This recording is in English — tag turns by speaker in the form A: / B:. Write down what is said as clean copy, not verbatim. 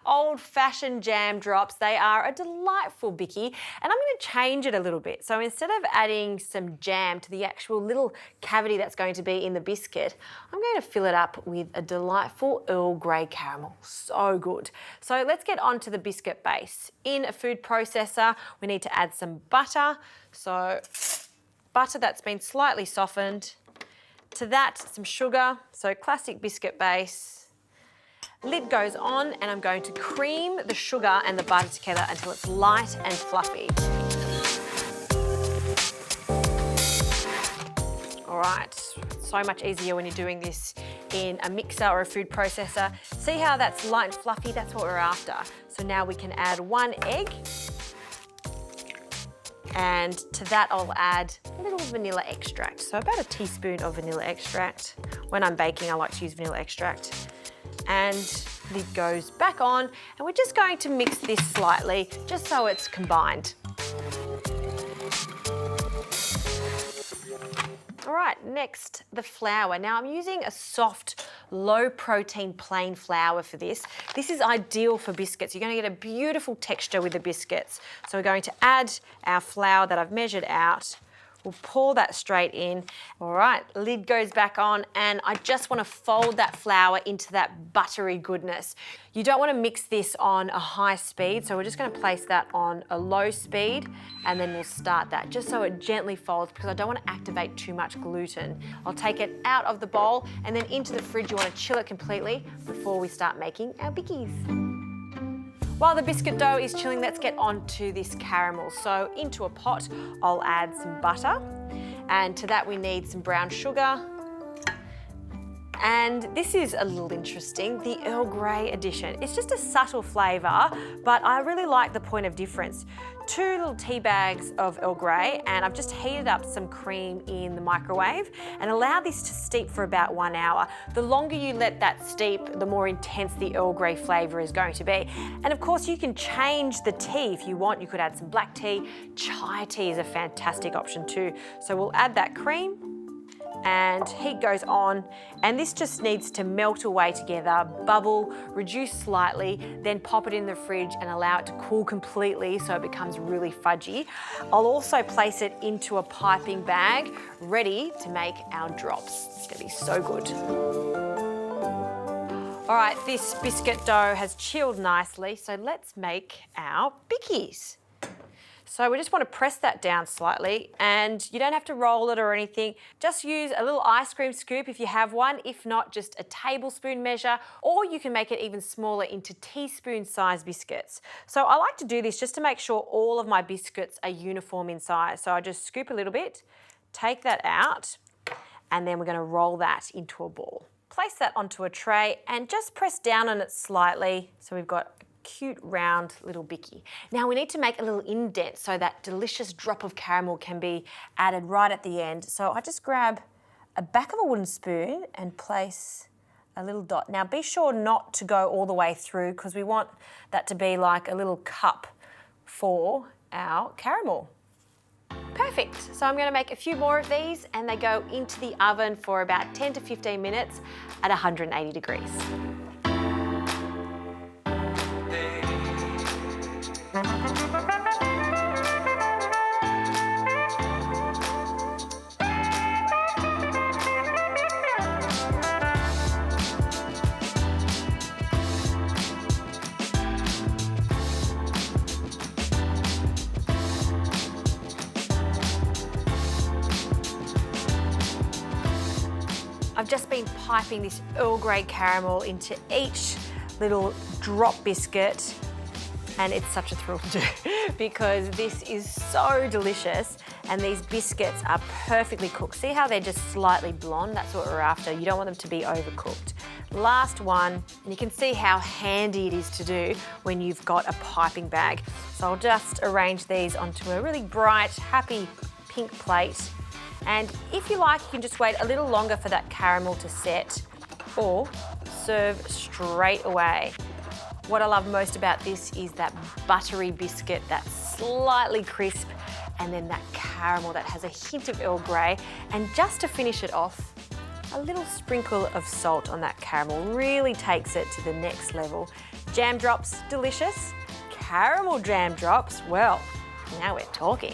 A: old-fashioned jam drops. They are a delightful bicky, and I'm going to change it a little bit. So instead of adding some jam to the actual little cavity that's going to be in the biscuit, I'm going to fill it up with a delightful Earl Grey caramel. So good. So let's get on to the biscuit base. In a food processor, we need to add some butter. So butter that's been slightly softened. To that, some sugar, so classic biscuit base. Lid goes on, and I'm going to cream the sugar and the butter together until it's light and fluffy. All right, so much easier when you're doing this in a mixer or a food processor. See how that's light and fluffy? That's what we're after. So now we can add 1 egg. And to that I'll add a little vanilla extract. So about a teaspoon of vanilla extract. When I'm baking, I like to use vanilla extract. And lid goes back on, and we're just going to mix this slightly, just so it's combined. All right, next, the flour. Now I'm using a soft, low protein plain flour for this. This is ideal for biscuits. You're going to get a beautiful texture with the biscuits. So we're going to add our flour that I've measured out. We'll pour that straight in. All right, lid goes back on, and I just want to fold that flour into that buttery goodness. You don't want to mix this on a high speed, so we're just going to place that on a low speed, and then we'll start that just so it gently folds, because I don't want to activate too much gluten. I'll take it out of the bowl and then into the fridge. You want to chill it completely before we start making our bickies. While the biscuit dough is chilling, let's get on to this caramel. So into a pot, I'll add some butter, and to that we need some brown sugar. And this is a little interesting, the Earl Grey edition. It's just a subtle flavour, but I really like the point of difference. 2 little tea bags of Earl Grey, and I've just heated up some cream in the microwave and allow this to steep for about 1 hour. The longer you let that steep, the more intense the Earl Grey flavour is going to be. And of course, you can change the tea if you want. You could add some black tea. Chai tea is a fantastic option too. So we'll add that cream, and heat goes on, and this just needs to melt away together, bubble, reduce slightly, then pop it in the fridge and allow it to cool completely so it becomes really fudgy. I'll also place it into a piping bag, ready to make our drops. It's gonna be so good. All right, this biscuit dough has chilled nicely, so let's make our bickies. So we just want to press that down slightly, and you don't have to roll it or anything. Just use a little ice cream scoop if you have one. If not, just a tablespoon measure, or you can make it even smaller into teaspoon-sized biscuits. So I like to do this just to make sure all of my biscuits are uniform in size. So I just scoop a little bit, take that out, and then we're going to roll that into a ball. Place that onto a tray and just press down on it slightly so we've got cute round little bicky. Now we need to make a little indent so that delicious drop of caramel can be added right at the end. So I just grab a back of a wooden spoon and place a little dot. Now be sure not to go all the way through, because we want that to be like a little cup for our caramel. Perfect. So I'm going to make a few more of these, and they go into the oven for about 10 to 15 minutes at 180 degrees. I've just been piping this Earl Grey caramel into each little drop biscuit, and it's such a thrill to do because this is so delicious, and these biscuits are perfectly cooked. See how they're just slightly blonde? That's what we're after. You don't want them to be overcooked. Last one, and you can see how handy it is to do when you've got a piping bag. So I'll just arrange these onto a really bright, happy pink plate. And if you like, you can just wait a little longer for that caramel to set, or serve straight away. What I love most about this is that buttery biscuit that's slightly crisp, and then that caramel that has a hint of Earl Grey. And just to finish it off, a little sprinkle of salt on that caramel really takes it to the next level. Jam drops, delicious. Caramel jam drops, well, now we're talking.